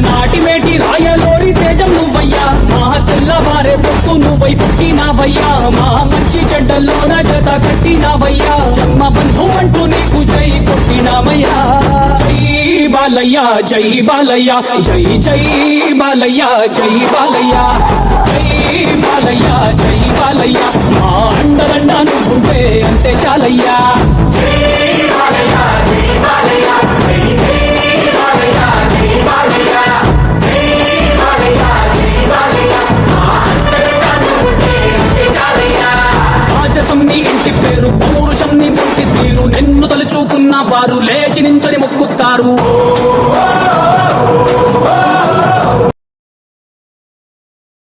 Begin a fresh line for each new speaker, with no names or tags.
నాటి మేటి రాయలోరి తేజం నువ్వయ్యా మా తెల్లవారే పొత్తు నువ్వై పుట్టినావయ్యా మా మంచి చెడ్డల్లోన జత కట్టినావయ్యా జన్మ బంధు అంటూ నీకు జై కొట్టినామయ్యా జై బాలయ్య జై బాలయ్య జై జై బాలయ్య జై బాలయ్య జై బాలయ్య జై బాలయ్య మా అండదండ నువ్వుంటే అంతే చాలయ్యా జై బాలయ్య జై బాలయ్య జై జై బాలయ్య జై బాలయ్య జై బాలయ్య జై బాలయ్య మా అండదండ నువ్వుంటే అంతే చాలయ్యా రాజసం నీ ఇంటి పేరు పౌరుషం నీ పుట్టి తీరు నిన్ను తలుచుకున్న వారు లేచి నించని మొక్కుతారు